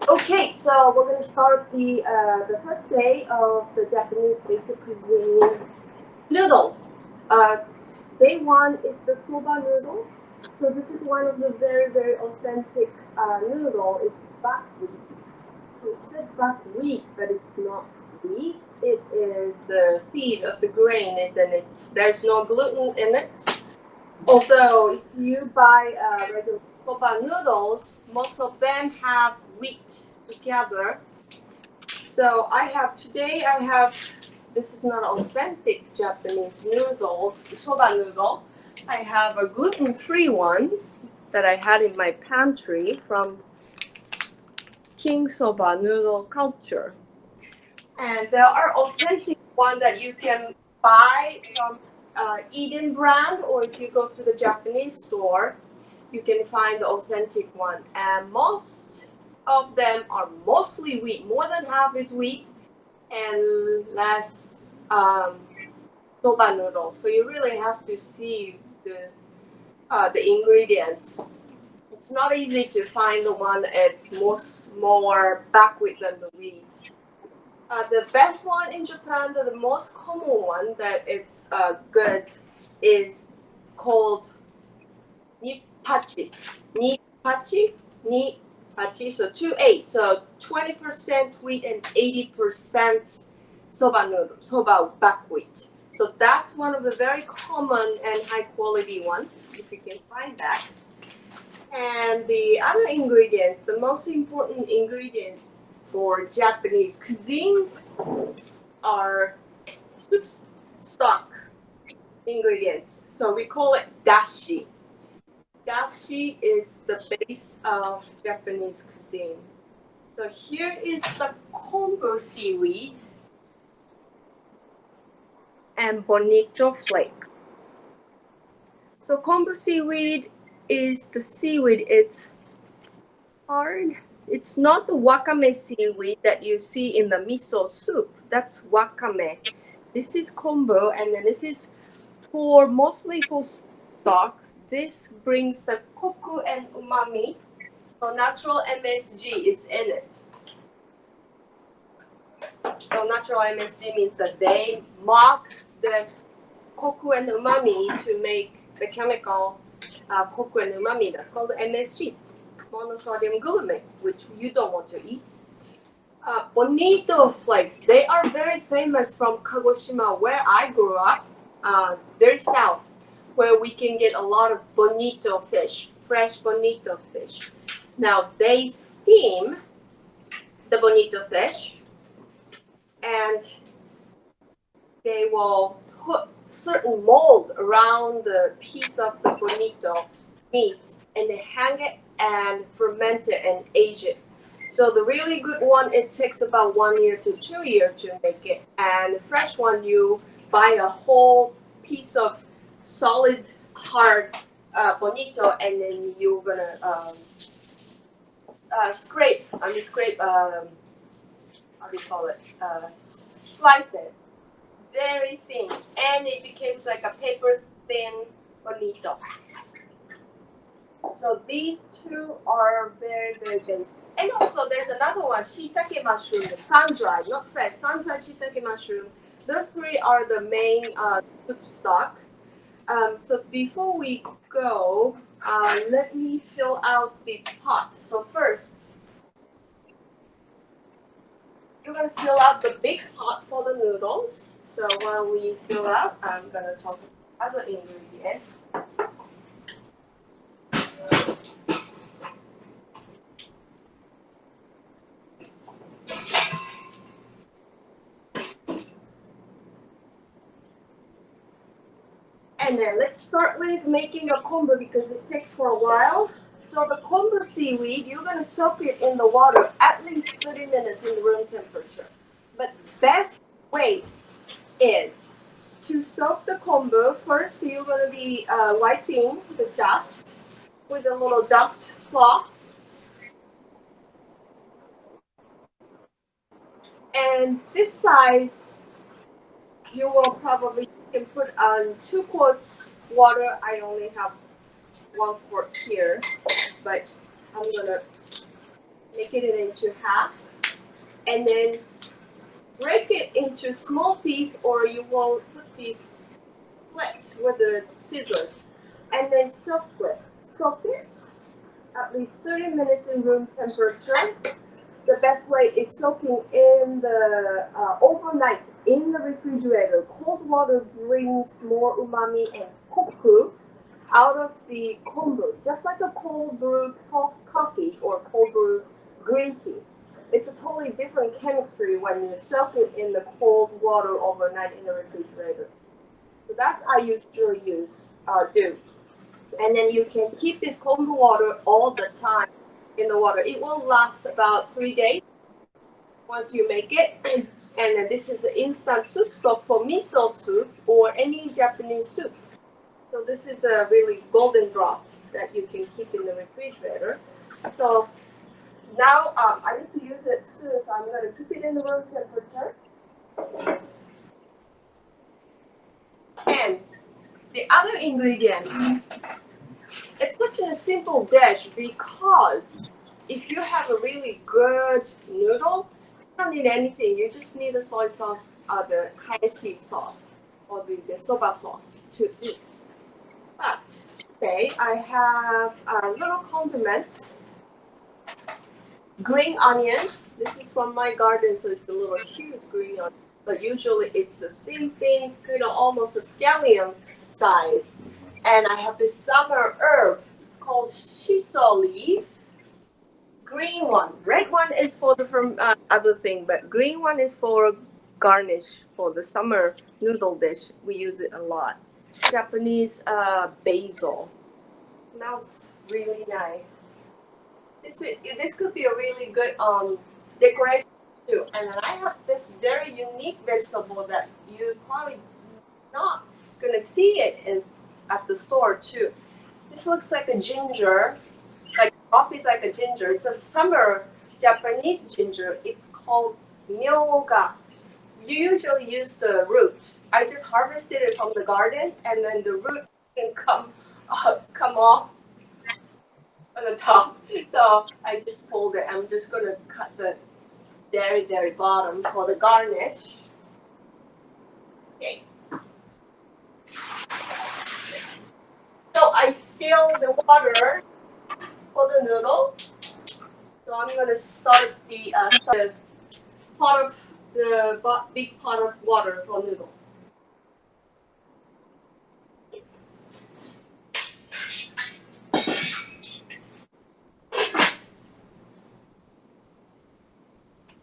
Okay, so we're gonna start the first day of the Japanese basic cuisine noodle. Day one is the soba noodle. So this is one of the very authentic noodle. It's buckwheat. It says buckwheat, but it's not wheat. It is the seed of the grain, and there's no gluten in it. Although if you buy regular soba noodles, most of them have wheat together. So today I have, this is not authentic Japanese noodle, soba noodle. I have a gluten-free one that I had in my pantry from King Soba Noodle Culture. And there are authentic one that you can buy from Eden brand, or if you go to the Japanese store, you can find the authentic one. And most of them are mostly wheat. More than half is wheat and less soba noodle. So you really have to see the ingredients. It's not easy to find the one that's more buckwheat than the wheat. The best one in Japan, the most common one that it's good, is called Nippachi. Nippachi, so 2-8. So 20% wheat and 80% soba noodle, soba buckwheat. So that's one of the very common and high quality one, if you can find that. And the other ingredients, the most important ingredients for Japanese cuisines are soup stock ingredients. So we call it dashi. Dashi is the base of Japanese cuisine. So here is the kombu seaweed and bonito flakes. So kombu seaweed is the seaweed. It's hard. It's not the wakame seaweed that you see in the miso soup. That's wakame. This is kombu, and then this is mostly for stock. This brings the koku and umami. So natural MSG is in it. So natural MSG means that they mark the koku and umami to make the chemical koku and umami. That's called MSG, monosodium glutamate, which you don't want to eat. Bonito flakes, they are very famous from Kagoshima, where I grew up, very south, where we can get a lot of bonito fish, fresh bonito fish. Now they steam the bonito fish, and they will put certain mold around the piece of the bonito meat, and they hang it and ferment it and age it. So the really good one, it takes about 1 year to 2 years to make it. And the fresh one, you buy a whole piece of solid, hard bonito, and then you're gonna scrape, how do you call it? Slice it very thin, and it becomes like a paper thin bonito. So these two are very basic. And also there's another one, shiitake mushroom, the sun-dried, not fresh, sun-dried shiitake mushroom. Those three are the main soup stock. So before we go, let me fill out the pot. So first, you're going to fill out the big pot for the noodles. So while we fill out, I'm going to talk about other ingredients. And then let's start with making a kombu because it takes for a while. So the kombu seaweed, you're going to soak it in the water at least 30 minutes in room temperature. But best way is to soak the kombu. First, you're going to be wiping the dust with a little damp cloth. And this size, you will probably can put on 2 quarts water. I only have 1 quart here, but I'm gonna make it into half, and then break it into small piece, or you will put these split with the scissors, and then soak it at least 30 minutes in room temperature. The best way is soaking in the overnight in the refrigerator. Cold water brings more umami and koku out of the kombu, just like a cold brew coffee or cold brew green tea. It's a totally different chemistry when you soak it in the cold water overnight in the refrigerator. So that's I usually do. And then you can keep this kombu water all the time in the water. It will last about 3 days once you make it. And then this is the instant soup stock for miso soup or any Japanese soup. So this is a really golden drop that you can keep in the refrigerator. So now I need to use it soon, so I'm going to keep it in the room temperature. And the other ingredient, it's such a simple dish because if you have a really good noodle, you don't need anything. You just need the soy sauce, the Kaeshi sauce, or the soba sauce to eat. But today I have little condiments. Green onions. This is from my garden, so it's a little huge green onion. But usually it's a thin, almost a scallion size. And I have this summer herb. It's called shiso leaf. Green one. Red one is for the other thing, but green one is for garnish for the summer noodle dish. We use it a lot. Japanese basil. Smells really nice. This could be a really good decoration too. And then I have this very unique vegetable that you probably not gonna see it at the store too. This looks like a ginger, like is like a ginger. It's a summer Japanese ginger. It's called myoga. You usually use the root. I just harvested it from the garden, and then the root can come off on the top. So I just pulled it. I'm just gonna cut the very bottom for the garnish. Okay. So I fill the water for the noodle. So I'm gonna start the big pot of water for noodle.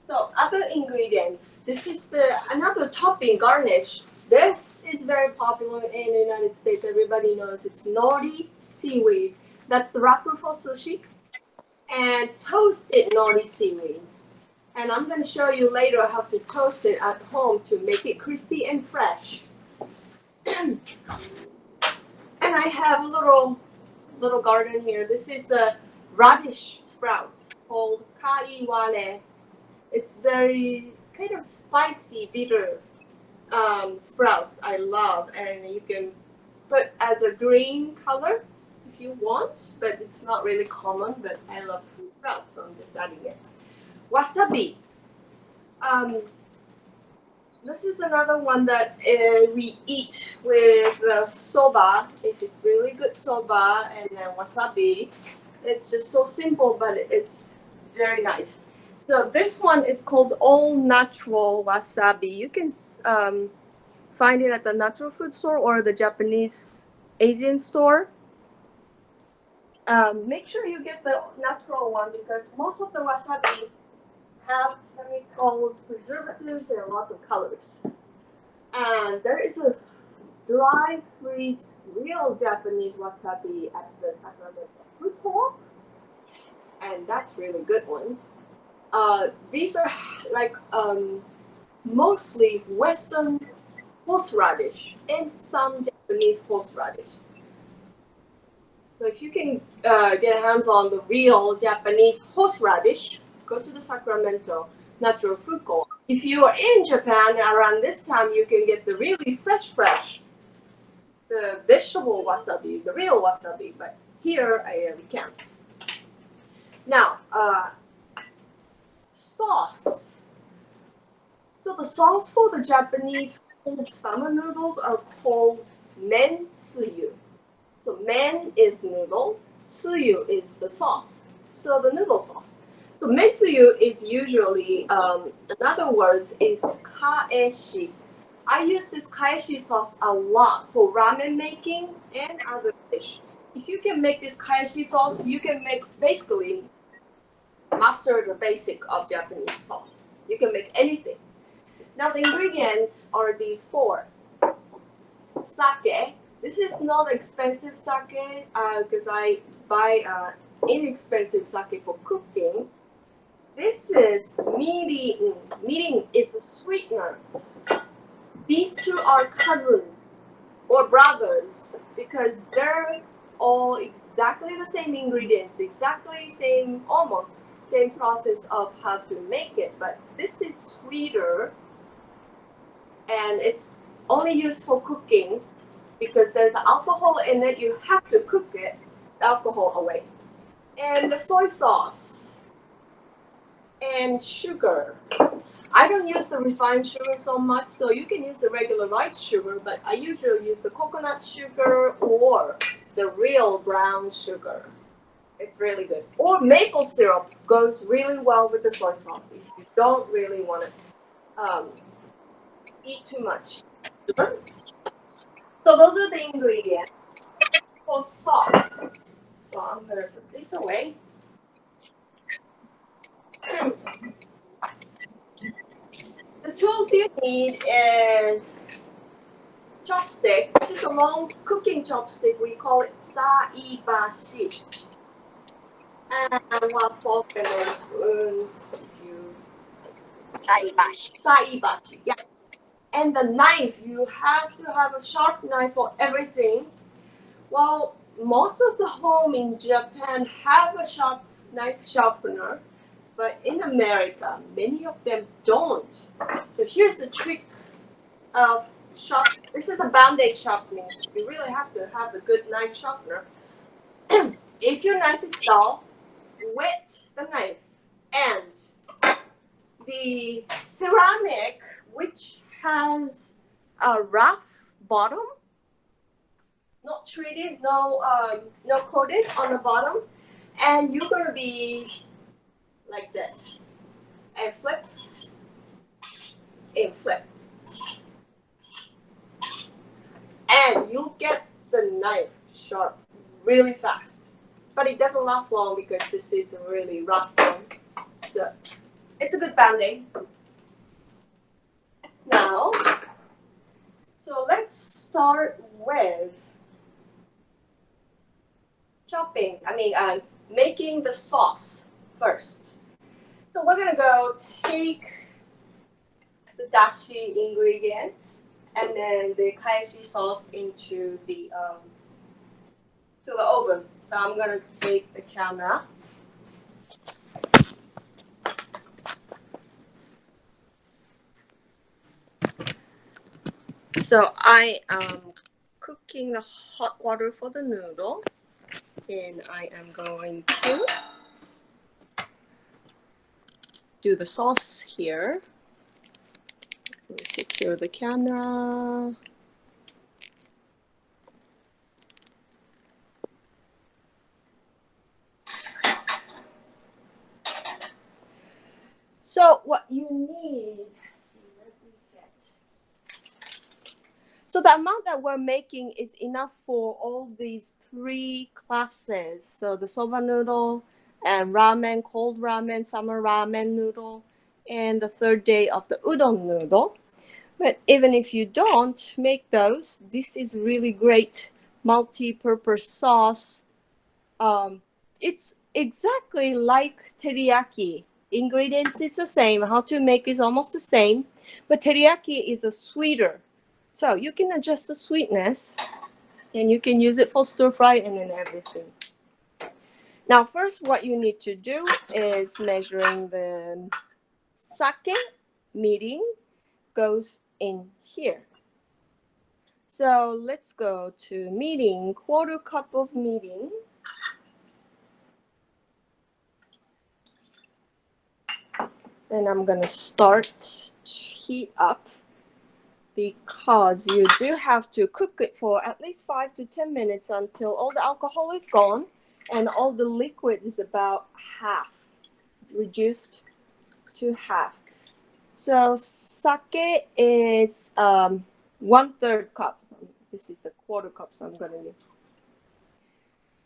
So other ingredients. This is another topping garnish. This is very popular in the United States. Everybody knows it's nori seaweed. That's the wrapper for sushi. And toasted nori seaweed. And I'm going to show you later how to toast it at home to make it crispy and fresh. And I have a little garden here. This is a radish sprouts called kaiwane. It's very kind of spicy, bitter sprouts I love, and you can put as a green color if you want, but it's not really common, but I love sprouts, so I'm just adding it. Wasabi. This is another one that we eat with soba, if it's really good soba, and then wasabi. It's just so simple, but it's very nice. So this one is called all natural wasabi. You can find it at the natural food store or the Japanese Asian store. Make sure you get the natural one because most of the wasabi have chemicals, preservatives, and lots of colors. And there is a dry freeze real Japanese wasabi at the Sacramento food court, and that's really good one. These are like mostly Western horseradish and some Japanese horseradish. So if you can get hands on the real Japanese horseradish, go to the Sacramento Natural Food Court. If you are in Japan around this time, you can get the really fresh, the vegetable wasabi, the real wasabi. But here we can't. Now, sauce. So the sauce for the Japanese cold summer noodles are called mentsuyu. So men is noodle, tsuyu is the sauce. So the noodle sauce. So mentsuyu is usually, in other words, is kaeshi. I use this kaeshi sauce a lot for ramen making and other fish. If you can make this kaeshi sauce, you can make basically master the basic of Japanese sauce. You can make anything. Now the ingredients are these four. Sake. This is not expensive sake because I buy inexpensive sake for cooking. This is mirin. Mirin is a sweetener. These two are cousins or brothers because they're all exactly the same ingredients, exactly same, almost same process of how to make it, but this is sweeter and it's only used for cooking because there's alcohol in it. You have to cook it, the alcohol away. And the soy sauce and sugar. I don't use the refined sugar so much, so you can use the regular white sugar, but I usually use the coconut sugar or the real brown sugar. It's really good. Or maple syrup goes really well with the soy sauce if you don't really want to eat too much sugar. So those are the ingredients for sauce. So I'm going to put this away. The tools you need is chopstick. This is a long cooking chopstick. We call it saibashi. And one fork and then spoons. Saibashi, yeah. And the knife, you have to have a sharp knife for everything. Well, most of the home in Japan have a sharp knife sharpener, but in America, many of them don't. So here's the trick of sharp. This is a Band-Aid sharpening, so you really have to have a good knife sharpener. If your knife is dull, wet the knife, and the ceramic, which has a rough bottom, not treated, no coated on the bottom, and you're gonna be like this, and flip, and flip, and you'll get the knife sharp really fast. But it doesn't last long because this is a really rough one. So it's a good Band-Aid. Now, so let's start with making the sauce first. So we're gonna go take the dashi ingredients and then the kaeshi sauce into the to the oven. So I'm gonna take the camera. So I am cooking the hot water for the noodle, and I am going to do the sauce here. Let me secure the camera. So what you need, so the amount that we're making is enough for all these three classes. So the soba noodle and ramen, cold ramen, summer ramen noodle, and the third day of the udon noodle. But even if you don't make those, this is really great multi-purpose sauce. It's exactly like teriyaki. Ingredients is the same. How to make is almost the same, but teriyaki is a sweeter. So you can adjust the sweetness, and you can use it for stir fry and then everything. Now, first, what you need to do is measuring the sake. Mirin goes in here. So let's go to mirin, 1/4 cup of mirin. And I'm gonna start to heat up because you do have to cook it for at least 5 to 10 minutes until all the alcohol is gone and all the liquid is about half, reduced to half. So sake is 1/3 cup. This is a 1/4 cup, so I'm gonna use.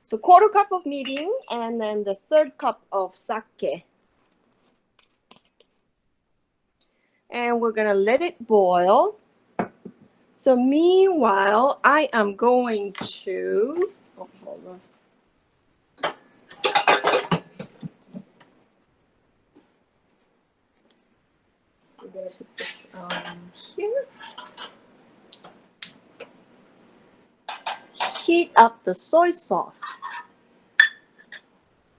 So 1/4 cup of mirin and then the 1/3 cup of sake. And we're gonna let it boil. So meanwhile, I am going to, oh, hold on. We're gonna put this here. Heat up the soy sauce.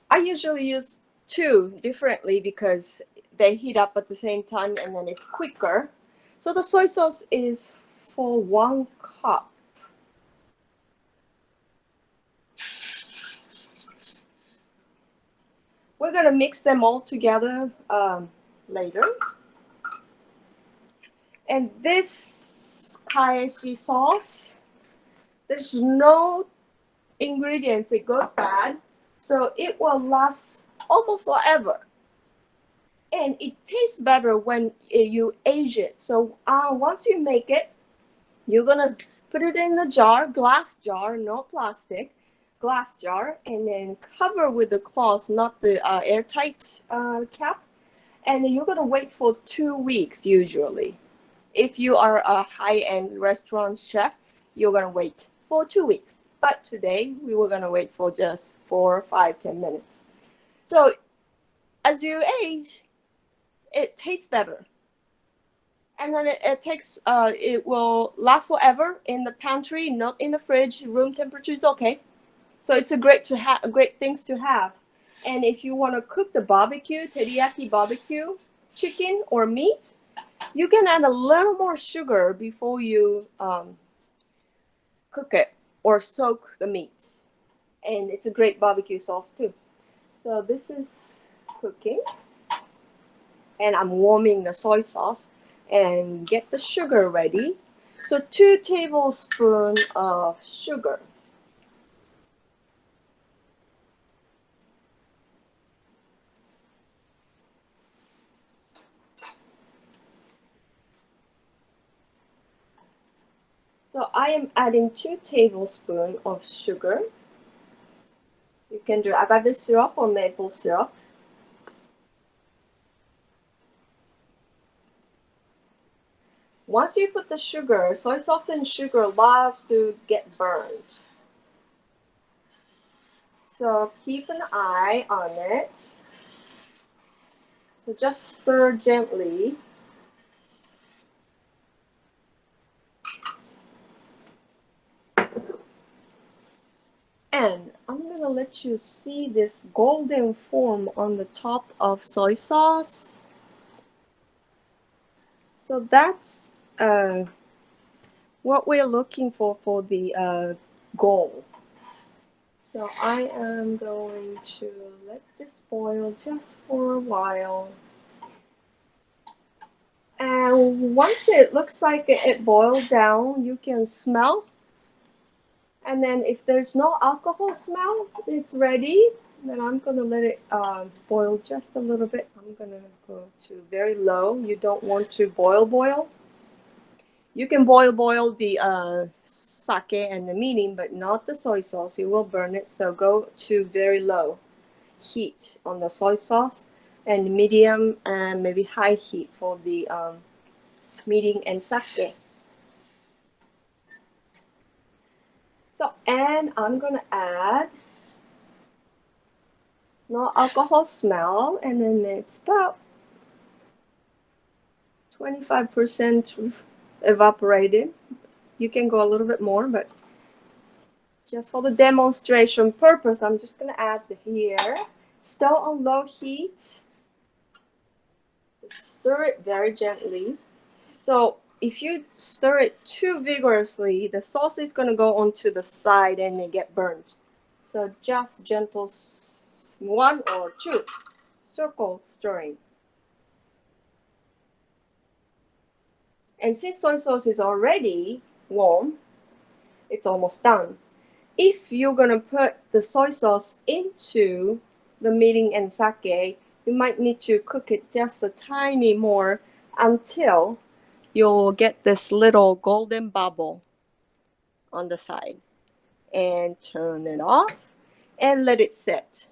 I usually use 2 differently because they heat up at the same time and then it's quicker. So the soy sauce is for 1 cup. We're gonna mix them all together later. And this Kaeshi sauce, there's no ingredients, it goes bad. So it will last almost forever. And it tastes better when you age it. So once you make it, you're gonna put it in the jar, glass jar, no plastic, glass jar, and then cover with the cloth, not the airtight cap. And then you're gonna wait for 2 weeks usually. If you are a high-end restaurant chef, you're gonna wait for 2 weeks. But today we were gonna wait for just 4, 5, 10 minutes. So as you age, it tastes better. And then it will last forever in the pantry, not in the fridge. Room temperature is okay. So it's a great things to have. And if you want to cook the barbecue, teriyaki barbecue chicken or meat, you can add a little more sugar before you cook it or soak the meat. And it's a great barbecue sauce too. So this is cooking. And I'm warming the soy sauce and get the sugar ready. So 2 tablespoons of sugar. So I am adding 2 tablespoons of sugar. You can do agave syrup or maple syrup. Once you put the sugar, soy sauce and sugar loves to get burned. So keep an eye on it. So just stir gently. And I'm going to let you see this golden foam on the top of soy sauce. So that's what we're looking for the goal. So I am going to let this boil just for a while. And once it looks like it boiled down, you can smell. And then if there's no alcohol smell, it's ready. Then I'm going to let it boil just a little bit. I'm going to go to very low. You don't want to boil. You can boil the sake and the mirin, but not the soy sauce. You will burn it. So go to very low heat on the soy sauce and medium and maybe high heat for the mirin and sake. So, and I'm going to add no alcohol smell, and then it's about 25% evaporated. You can go a little bit more, but just for the demonstration purpose, I'm just going to add here. Still on low heat. Stir it very gently. So if you stir it too vigorously, the sauce is going to go onto the side and they get burnt. So just gentle 1 or 2 circle stirring. And since soy sauce is already warm, it's almost done. If you're gonna put the soy sauce into the mirin and sake, you might need to cook it just a tiny more until you'll get this little golden bubble on the side. And turn it off and let it sit.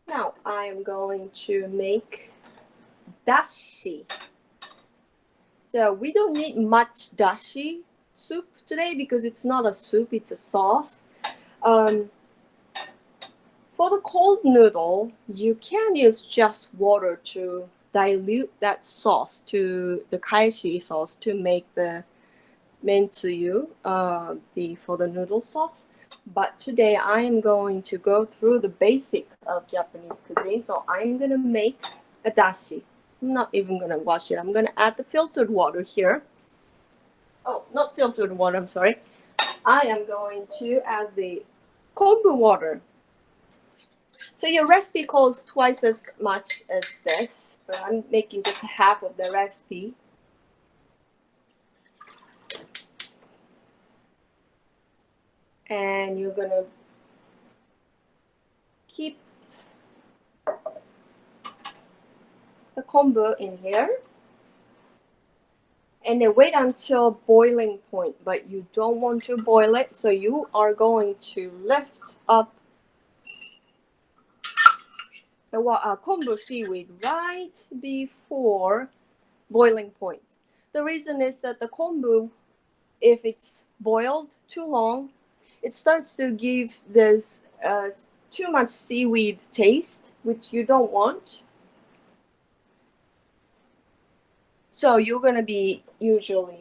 Now I am going to make dashi. So we don't need much dashi soup today because it's not a soup, it's a sauce. For the cold noodle, you can use just water to dilute that sauce to the Kaeshi sauce to make the mentsuyu, for the noodle sauce. But today I am going to go through the basic of Japanese cuisine. So I'm gonna make a dashi. I'm not even gonna wash it. I'm gonna add the filtered water here. Oh, not filtered water, I'm sorry. I am going to add the kombu water. So your recipe calls twice as much as this, but I'm making just half of the recipe. And you're gonna keep the kombu in here and then wait until boiling point, but you don't want to boil it, so you are going to lift up the kombu seaweed right before boiling point. The reason is that the kombu, if it's boiled too long, it starts to give this too much seaweed taste, which you don't want. So you're gonna be usually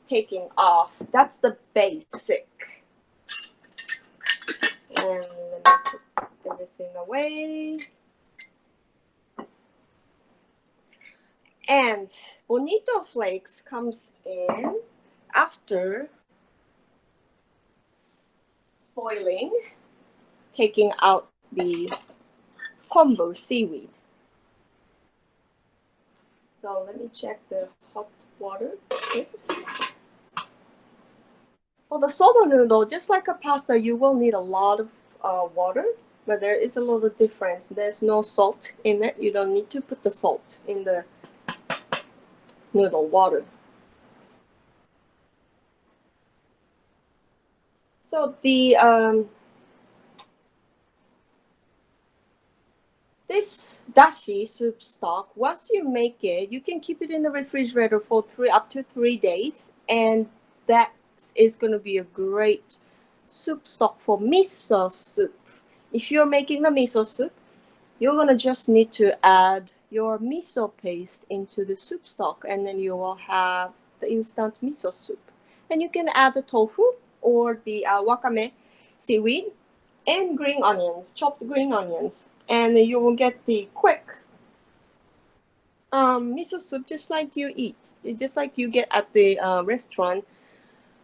taking off. That's the basic. And let me put everything away. And bonito flakes comes in after spoiling, taking out the kombu seaweed. So let me check the hot water. For the soba noodle, just like a pasta, you will need a lot of water, but there is a little difference. There's no salt in it. You don't need to put the salt in the noodle water. So the this dashi soup stock, once you make it, you can keep it in the refrigerator for up to 3 days, and that is going to be a great soup stock for miso soup. If you're making the miso soup, you're going to just need to add your miso paste into the soup stock, and then you will have the instant miso soup. And you can add the tofu or the wakame seaweed and green onions, chopped green onions, and you will get the quick miso soup just like you eat, just like you get at the restaurant,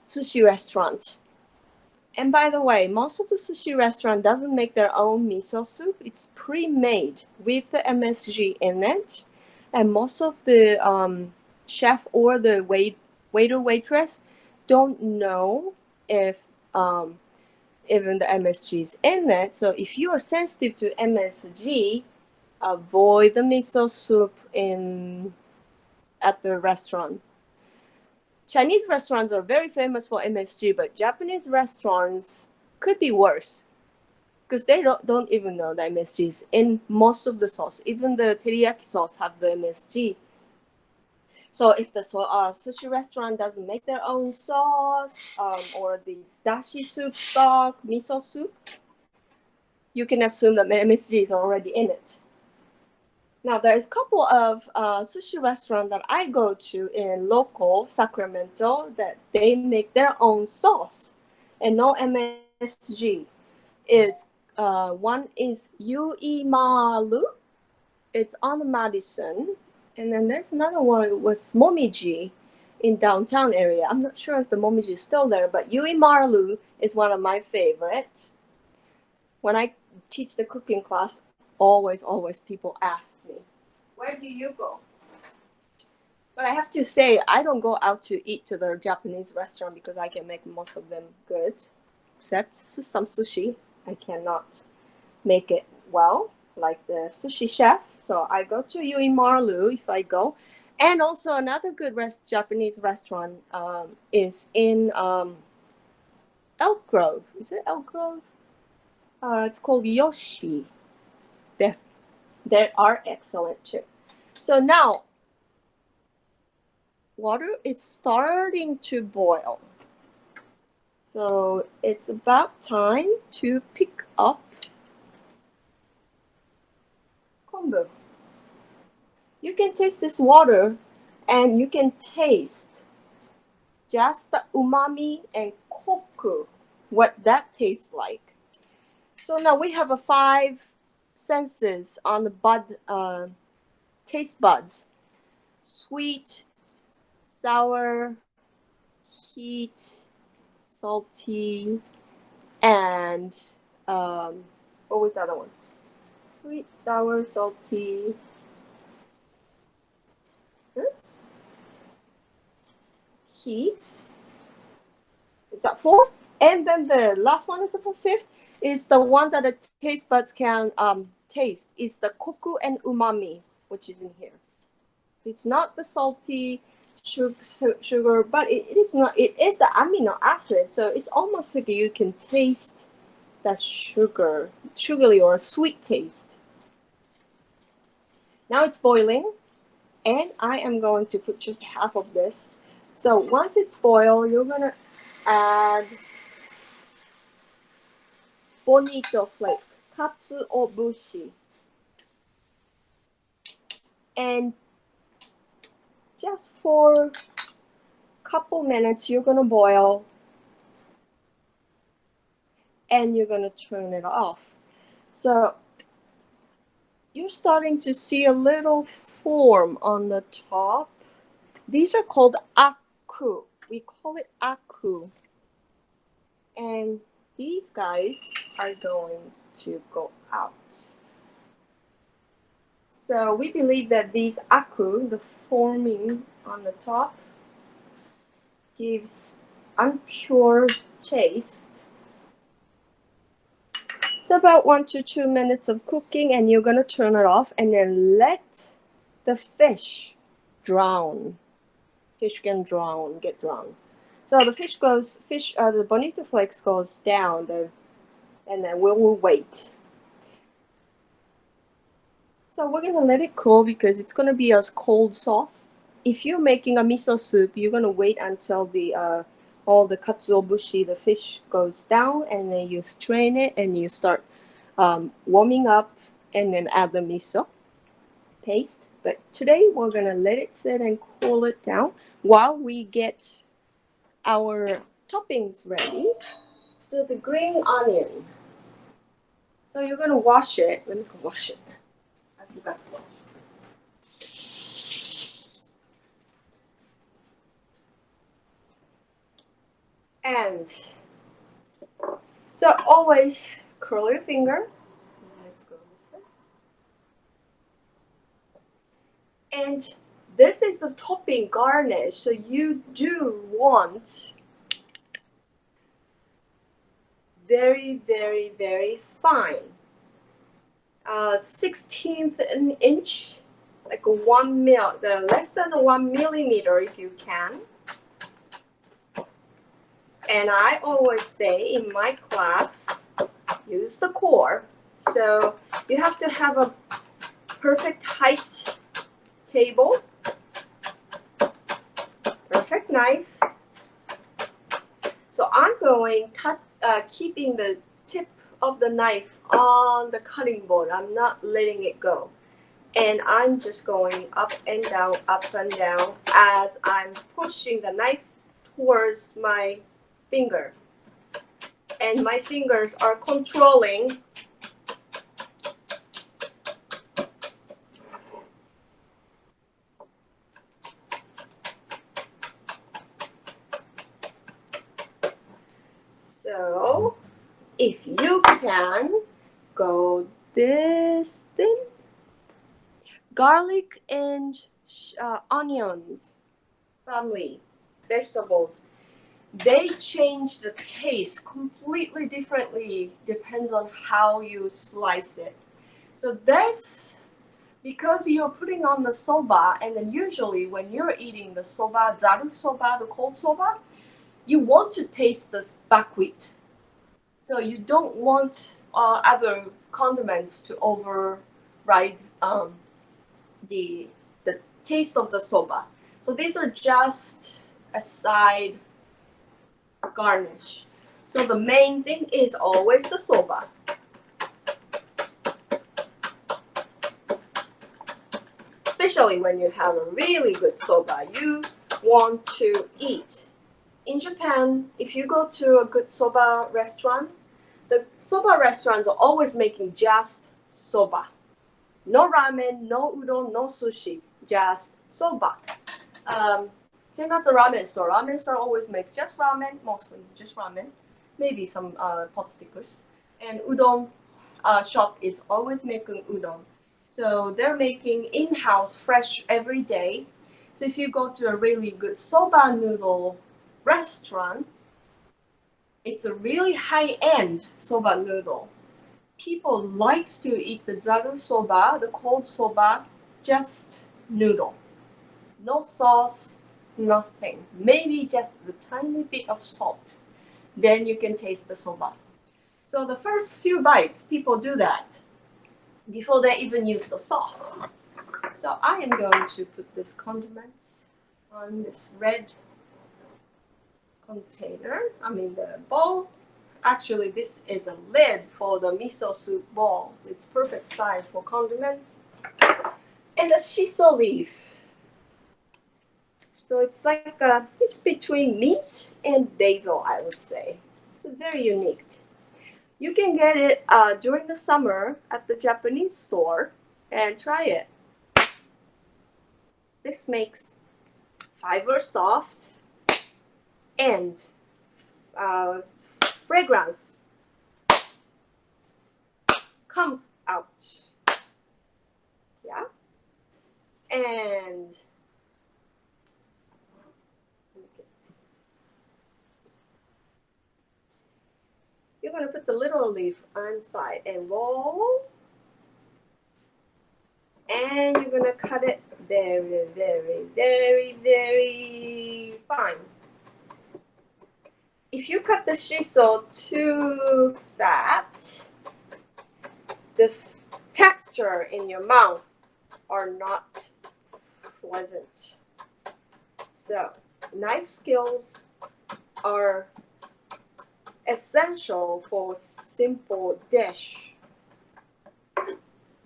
sushi restaurants. And by the way, most of the sushi restaurant doesn't make their own miso soup. It's pre-made with the MSG in it, and most of the chef or the waiter waitress don't know if even the MSG is in it. So if you are sensitive to MSG, avoid the miso soup at the restaurant. Chinese restaurants are very famous for MSG, but Japanese restaurants could be worse because they don't even know the MSG is in most of the sauce. Even the teriyaki sauce have the MSG. So if the sushi restaurant doesn't make their own sauce or the dashi soup stock, miso soup, you can assume that MSG is already in it. Now, there's a couple of sushi restaurants that I go to in local Sacramento that they make their own sauce and no MSG. One is Uimaru. It's on Madison. And then there's another one with Momiji in downtown area. I'm not sure if the Momiji is still there, but Uimaru is one of my favorites. When I teach the cooking class, Always people ask me, where do you go? But I have to say, I don't go out to eat to the Japanese restaurant because I can make most of them good, except some sushi. I cannot make it well, like the sushi chef. So I go to Yuimaru if I go. And also another good Japanese restaurant is in Elk Grove. Is it Elk Grove? It's called Yoshi. They are excellent too. So now, water is starting to boil. So it's about time to pick up kombu. You can taste this water and you can taste just the umami and koku, what that tastes like. So now we have 5 senses on the taste buds. Sweet, sour, heat, salty, and what was the other one? Sweet, sour, salty. Heat. Is that 4? And then the last one is the 5th. Is the one that the taste buds can taste. Is the koku and umami, which is in here. So it's not the salty sugar, but it is not. It is the amino acid. So it's almost like you can taste that sugary or sweet taste. Now it's boiling, and I am going to put just half of this. So once it's boiled, you're gonna add bonito flake, katsuobushi, and just for a couple minutes, you're gonna boil, and you're gonna turn it off. So you're starting to see a little form on the top. These are called aku. We call it aku. And these guys are going to go out. So we believe that these aku, the forming on the top, gives impure taste. So about 1 to 2 minutes of cooking, and you're gonna turn it off and then let the fish drown. Fish can get drowned. So the the bonito flakes goes down, and then we will wait. So we're gonna let it cool because it's gonna be a cold sauce. If you're making a miso soup, you're gonna wait until all the katsuobushi, the fish goes down, and then you strain it and you start warming up, and then add the miso paste. But today we're gonna let it sit and cool it down while we get our toppings ready. So the green onion. So you're gonna wash it. Let me go wash it. I forgot to wash. And so always curl your finger. Let's go this way. And this is a topping garnish, so you do want very, very, very fine. 1/16 an inch, like less than 1 millimeter if you can. And I always say in my class, use the core. So you have to have a perfect height table, perfect knife. So I'm going keeping the tip of the knife on the cutting board. I'm not letting it go. And I'm just going up and down as I'm pushing the knife towards my finger. And my fingers are controlling So if you can go this thing. Garlic and onions, family, vegetables. They change the taste completely differently, depends on how you slice it. So this, because you're putting on the soba, and then usually when you're eating the soba, Zaru Soba, the cold soba, you want to taste the buckwheat. So you don't want other condiments to override the taste of the soba. So these are just a side garnish. So the main thing is always the soba. Especially when you have a really good soba, you want to eat. In Japan, if you go to a good soba restaurant, the soba restaurants are always making just soba. No ramen, no udon, no sushi, just soba. Same as the ramen store. Ramen store always makes just ramen, mostly just ramen, maybe some pot stickers. And udon shop is always making udon. So they're making in-house fresh every day. So if you go to a really good soba noodle restaurant, it's a really high-end soba noodle. People likes to eat the Zaru Soba, the cold soba, just noodle. No sauce, nothing. Maybe just a tiny bit of salt. Then you can taste the soba. So the first few bites, people do that before they even use the sauce. So I am going to put this condiments on this red container, the bowl. Actually, this is a lid for the miso soup bowl. So it's perfect size for condiments. And the shiso leaf. So it's like it's between meat and basil, I would say. It's very unique. You can get it during the summer at the Japanese store and try it. This makes fiber soft and fragrance comes out. Yeah. And you're going to put the little leaf inside and roll. And you're going to cut it very, very, very, very fine. If you cut the shiso too fat, the texture in your mouth are not pleasant. So, knife skills are essential for simple dish. I'm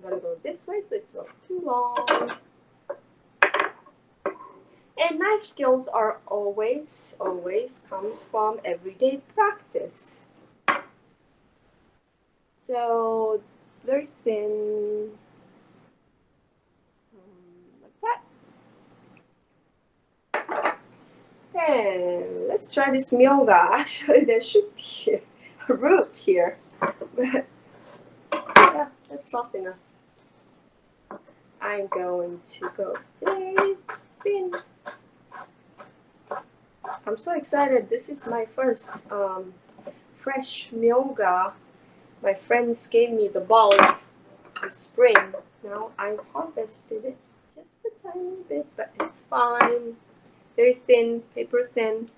gonna go this way so it's not too long. And knife skills are always comes from everyday practice. So very thin, like that. And let's try this myoga. Actually, there should be a root here, but yeah, that's soft enough. I'm going to go very thin. I'm so excited. This is my first fresh myoga. My friends gave me the bulb in spring. Now I harvested it just a tiny bit, but it's fine. Very thin, paper thin.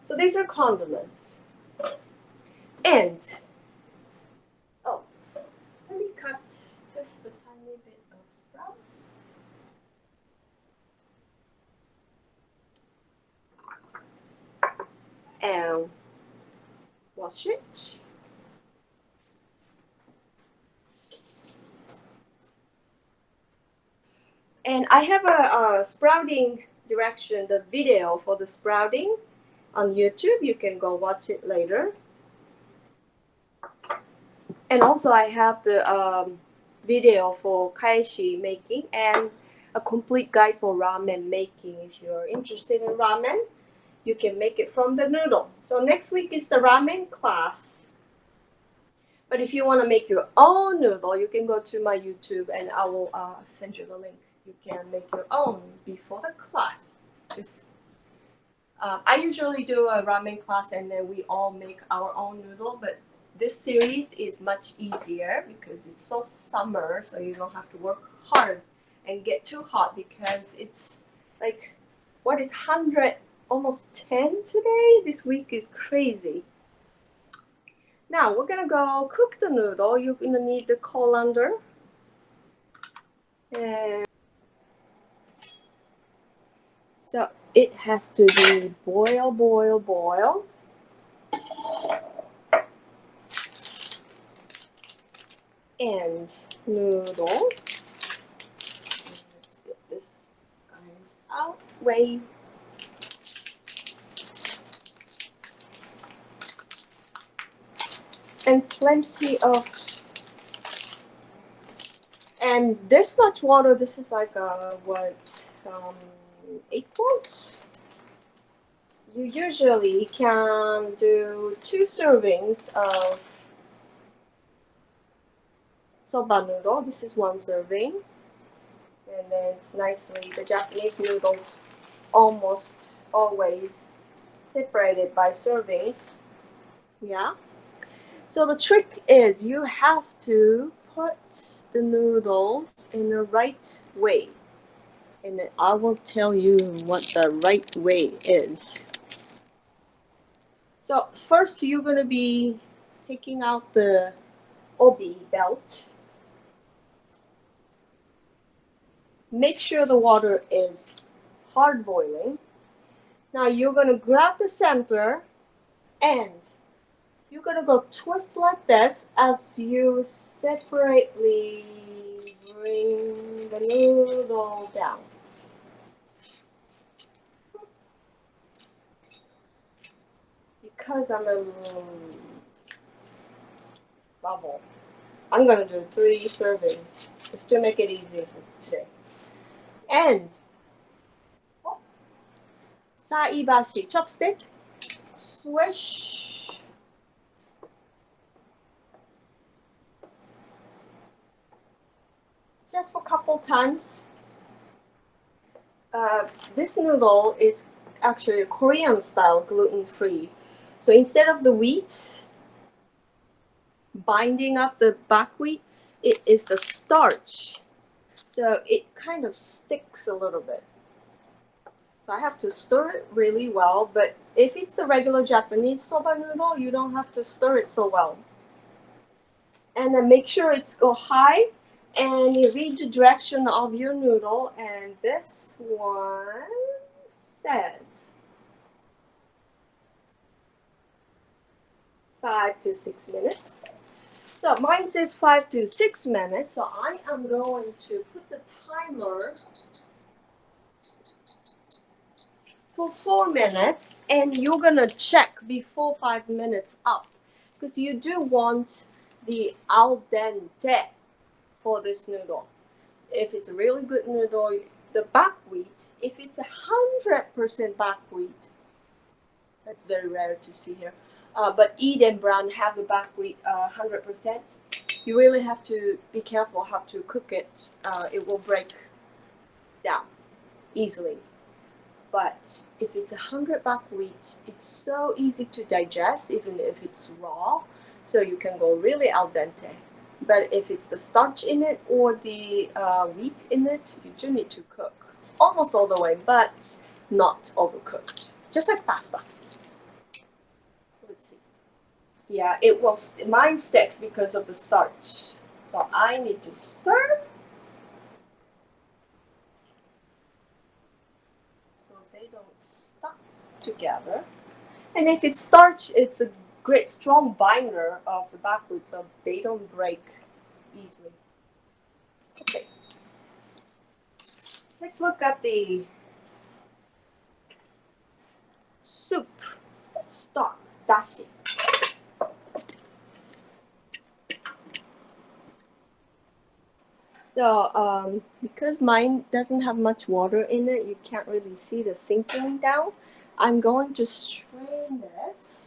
So these are condiments. And, oh, let me cut just a tiny bit of sprouts. And wash it. And I have a sprouting direction, the video for the sprouting on YouTube. You can go watch it later. And also I have the video for Kaeshi making and a complete guide for ramen making. If you're interested in ramen, you can make it from the noodle. So next week is the ramen class. But if you want to make your own noodle, you can go to my YouTube and I will send you the link. You can make your own before the class. I usually do a ramen class and then we all make our own noodle, but this series is much easier because it's so summer, so you don't have to work hard and get too hot because it's like, what is 100, almost 10 today? This week is crazy. Now we're gonna go cook the noodle. You're gonna need the colander. And so it has to be boil, boil, boil. And noodle. Let's get this guys out. Way. And plenty of, and this much water, this is like what, 8 quarts? You usually can do 2 servings of soba noodle. This is 1 serving. And then it's nicely, the Japanese noodles almost always separated by servings. Yeah. So the trick is you have to put the noodles in the right way. And I will tell you what the right way is. So first you're going to be taking out the obi belt. Make sure the water is hard boiling. Now you're going to grab the center and you're going to go twist like this as you separately bring the noodle down. Because I'm a bubble, I'm going to do 3 servings just to make it easy for today. And saibashi, chopstick, swish. Just for a couple times. This noodle is actually Korean style, gluten-free. So instead of the wheat binding up the buckwheat, it is the starch. So it kind of sticks a little bit. So I have to stir it really well, but if it's the regular Japanese soba noodle, you don't have to stir it so well. And then make sure it's go high and you read the direction of your noodle, and this one says 5 to 6 minutes. So mine says 5 to 6 minutes, so I am going to put the timer for 4 minutes, and you're gonna check before 5 minutes up because you do want the al dente for this noodle. If it's a really good noodle, the buckwheat, if it's 100% buckwheat, that's very rare to see here. But Eden brand have the buckwheat 100%. You really have to be careful how to cook it. It will break down easily. But if it's 100 buckwheat, it's so easy to digest, even if it's raw. So you can go really al dente. But if it's the starch in it or the wheat in it, you do need to cook almost all the way, but not overcooked, just like pasta. So let's see. So yeah, it will. Mine sticks because of the starch. So I need to stir. So they don't stuck together. And if it's starch, it's a great strong binder of the buckwheat, so they don't break easily. Okay. Let's look at the soup stock, dashi. So because mine doesn't have much water in it, you can't really see the sinking down. I'm going to strain this.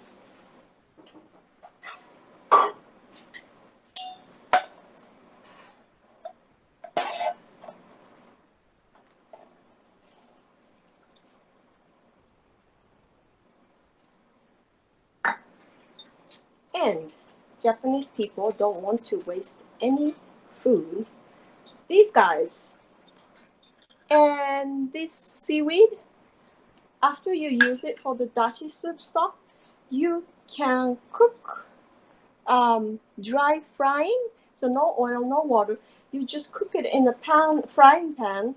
And Japanese people don't want to waste any food. These guys and this seaweed, after you use it for the dashi soup stock, you can cook dry frying, so no oil, no water. You just cook it in a frying pan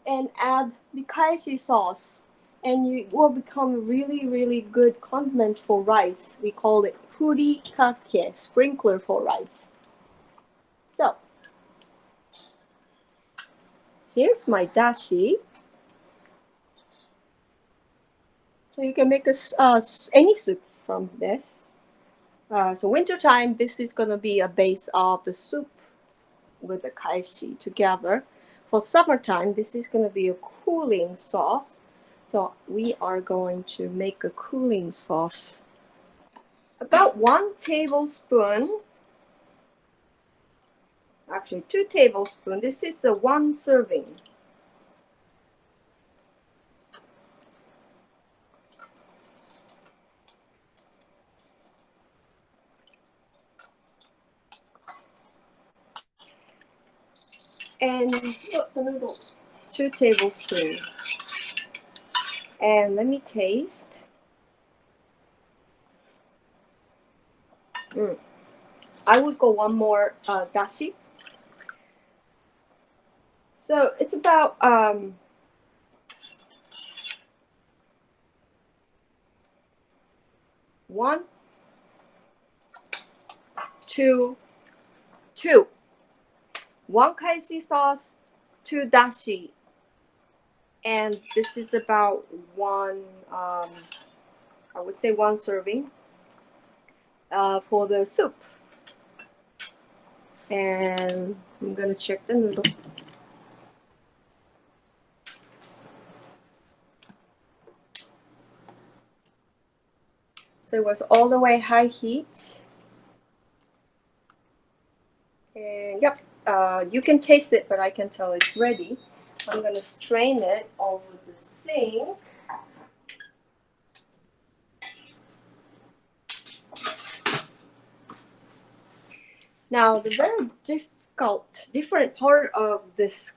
and add the Kaeshi sauce, and it will become really, really good condiments for rice. We call it furikake, sprinkler for rice. So here's my dashi. So you can make any soup from this. So wintertime, this is going to be a base of the soup with the kaeshi together. For summertime, this is going to be a cooling sauce. So we are going to make a cooling sauce. About 1 tablespoon, actually 2 tablespoons. This is the 1 serving. And 2 tablespoons. And let me taste. I would go 1 more dashi. So it's about 1, 2, 2. 1 kaeshi sauce, 2 dashi, and this is about 1, I would say 1 serving for the soup. And I'm gonna check the noodle. So it was all the way high heat. And yep, you can taste it, but I can tell it's ready. I'm gonna strain it over the sink. Now, the very different part of this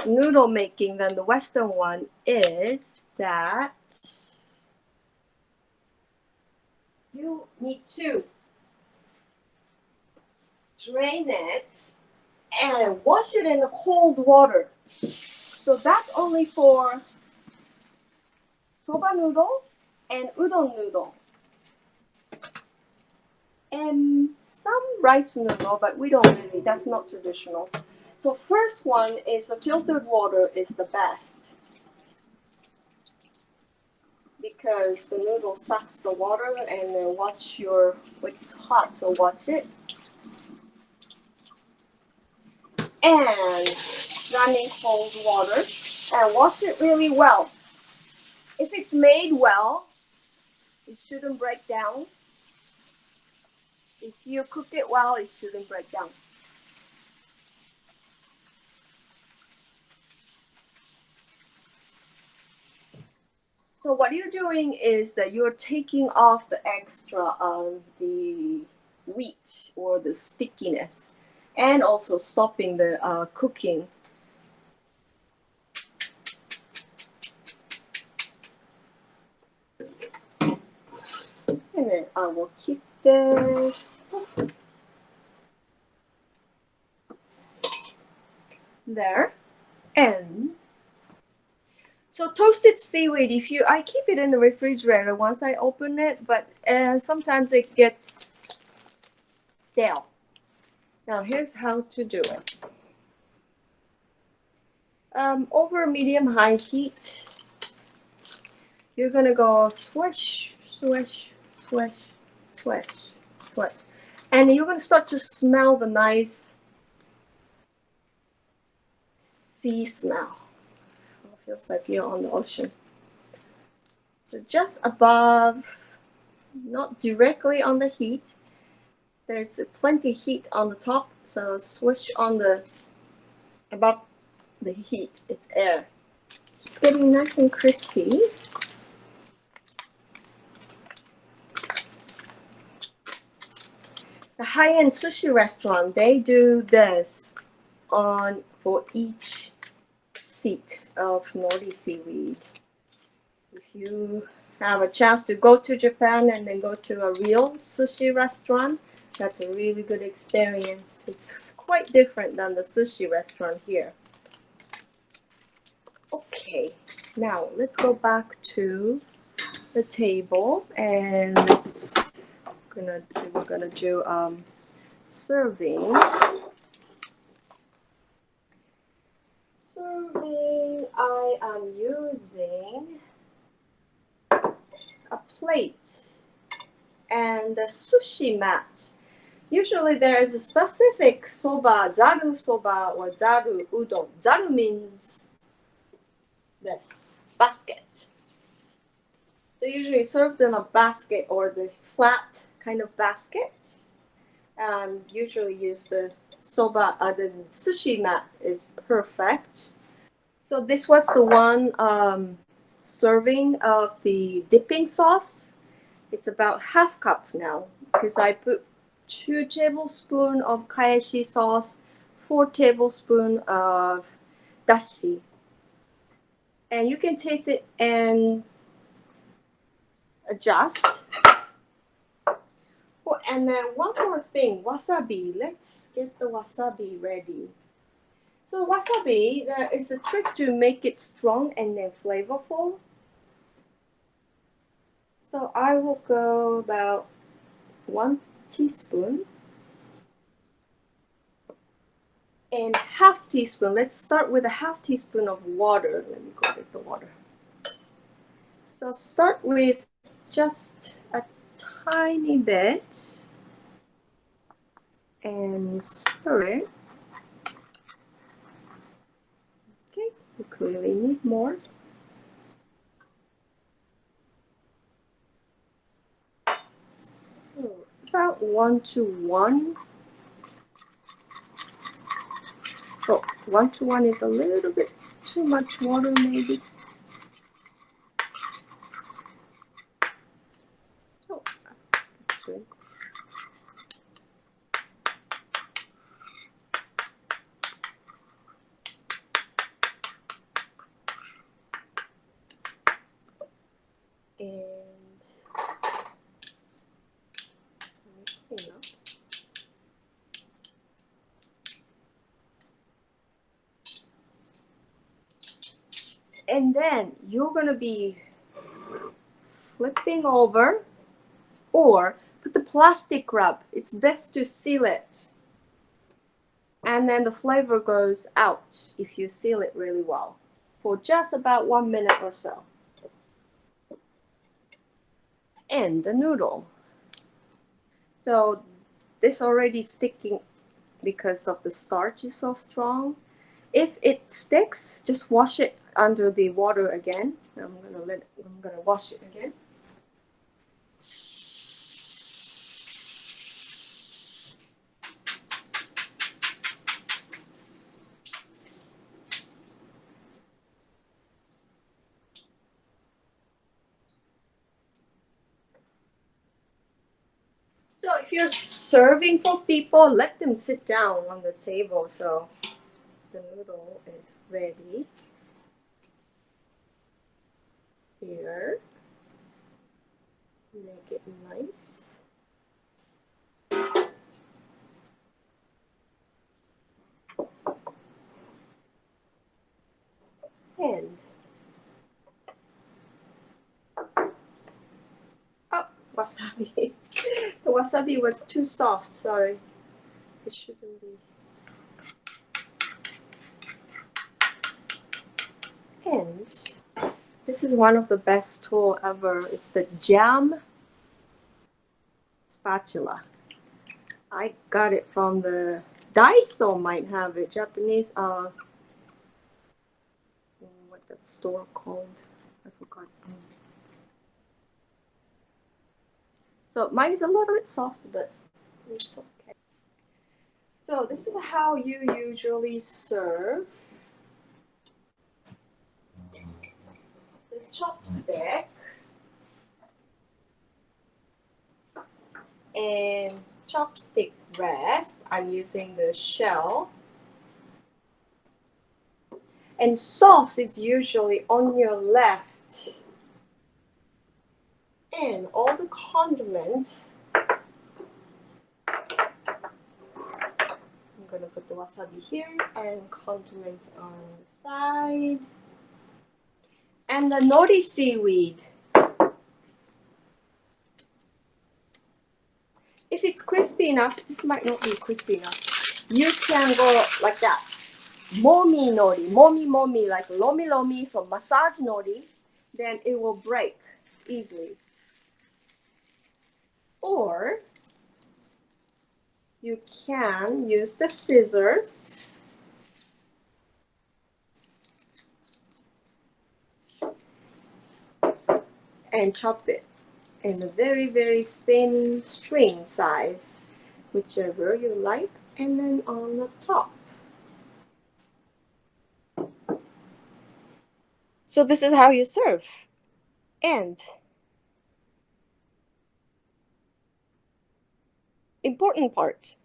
noodle making than the Western one is that you need to drain it and wash it in the cold water. So that's only for soba noodle and udon noodle. And some rice noodle, but we don't really, that's not traditional. So first one is the filtered water is the best, because the noodle sucks the water, and then it's hot, so watch it. And running cold water, and wash it really well. If it's made well, it shouldn't break down. If you cook it well, it shouldn't break down. So what you're doing is that you're taking off the extra of the wheat or the stickiness, and also stopping the cooking. And then I will keep this there. And so toasted seaweed, I keep it in the refrigerator once I open it, but sometimes it gets stale. Now here's how to do it. Over medium-high heat, you're gonna go swish, swish, swish, swish, swish. And you're gonna start to smell the nice sea smell. It feels like you're on the ocean. So just above, not directly on the heat. There's plenty heat on the top, so switch on the above the heat. It's air. It's getting nice and crispy. The high-end sushi restaurant, they do this for each seat of nori seaweed. If you have a chance to go to Japan and then go to a real sushi restaurant, that's a really good experience. It's quite different than the sushi restaurant here. Okay, now let's go back to the table and we're gonna do serving. Serving, I am using a plate and a sushi mat. Usually there is a specific soba, Zaru Soba or Zaru Udon. Zaru means this, basket. So usually served in a basket or the flat kind of basket. Usually use the soba, the sushi mat is perfect. So this was the one serving of the dipping sauce. It's about half cup now because I put 2 tablespoons of Kaeshi sauce, 4 tablespoons of Dashi. And you can taste it and adjust. Oh, and then one more thing, wasabi. Let's get the wasabi ready. So wasabi, there is a trick to make it strong and then flavorful. So I will go about 1 teaspoon and half teaspoon. Let's start with a half teaspoon of water. Let me go get the water. So start with just a tiny bit and stir it. Okay, you clearly need more. So about 1 to 1. Oh, 1 to 1 is a little bit too much water maybe. Oh, that's good. And clean up. And then you're gonna be flipping over or put the plastic wrap. It's best to seal it. And then the flavor goes out if you seal it really well for just about 1 minute or so. And the noodle. So this already sticking because of the starch is so strong. If it sticks, just wash it under the water again. I'm gonna wash it again. So if you're serving for people, let them sit down on the table so the noodle is ready. Here, make it nice. And oh, wasabi. The wasabi was too soft, sorry. It shouldn't be. And this is one of the best tool ever. It's the jam spatula. I got it from the Daiso might have it. Japanese what that store called? I forgot. So mine is a little bit soft, but it's okay. So this is how you usually serve the chopstick and chopstick rest. I'm using the shell. And sauce is usually on your left. And all the condiments, I'm gonna put the wasabi here and condiments on the side. And the nori seaweed. If it's crispy enough, this might not be crispy enough, you can go like that. Momi nori, momi, like lomi, so massage nori, then it will break easily. Or you can use the scissors and chop it in a very, very thin string size, whichever you like, and then on the top. So this is how you serve. And important part.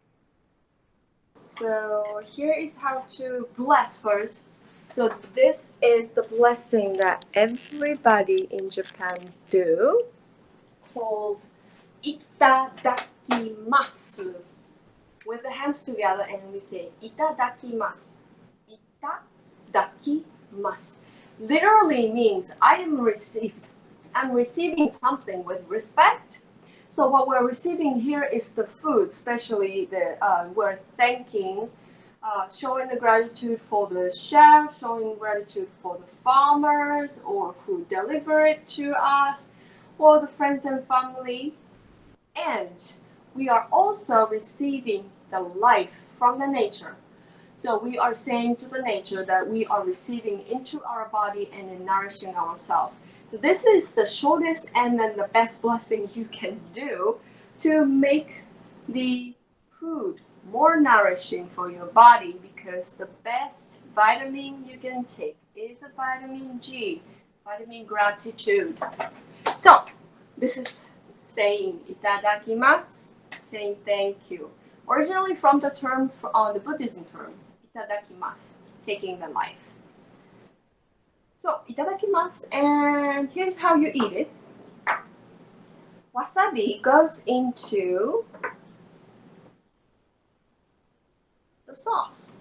So here is how to bless first. So this is the blessing that everybody in Japan do, called itadakimasu. With the hands together and we say itadakimasu. Itadakimasu. Literally means I'm receiving something with respect. So what we're receiving here is the food, especially we're thanking, showing the gratitude for the chef, showing gratitude for the farmers or who deliver it to us, or the friends and family. And we are also receiving the life from the nature. So we are saying to the nature that we are receiving into our body and then nourishing ourselves. So this is the shortest and then the best blessing you can do to make the food more nourishing for your body, because the best vitamin you can take is a vitamin G, vitamin gratitude. So this is saying itadakimasu, saying thank you. Originally from the terms on the Buddhism term, itadakimasu, taking the life. So itadakimasu, and here's how you eat it. Wasabi goes into the sauce.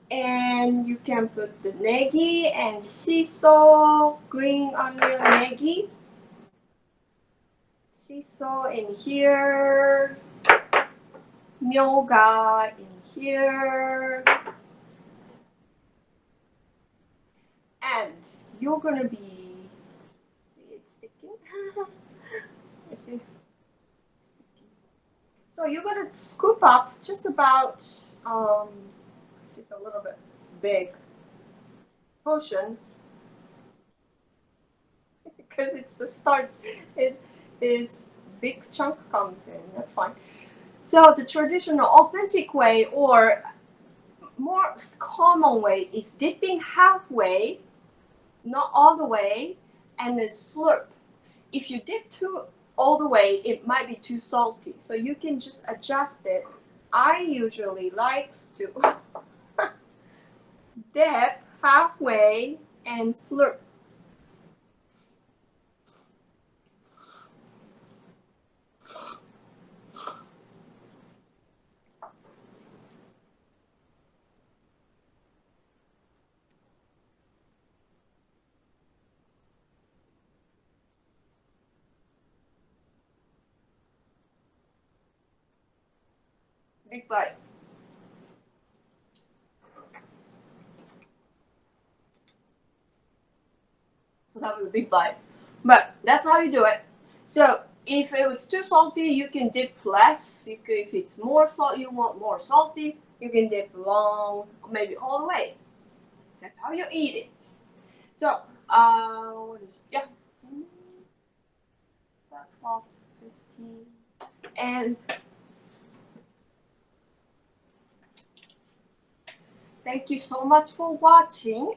And you can put the negi and shiso, green onion negi. Shiso in here, myoga in here. And you're gonna be, see it's sticking? So you're gonna scoop up just about, this is a little bit big portion because it's the starch. It is big chunk comes in. That's fine. So the traditional, authentic way or more common way is dipping halfway, not all the way, and then slurp. If you dip all the way, it might be too salty. So you can just adjust it. I usually like to dip halfway and slurp. Big bite. So that was a big bite. But that's how you do it. So if it was too salty, you can dip less. If it's more salt, you want more salty, you can dip long, maybe all the way. That's how you eat it. So What is it? Yeah. 12, 15. And thank you so much for watching.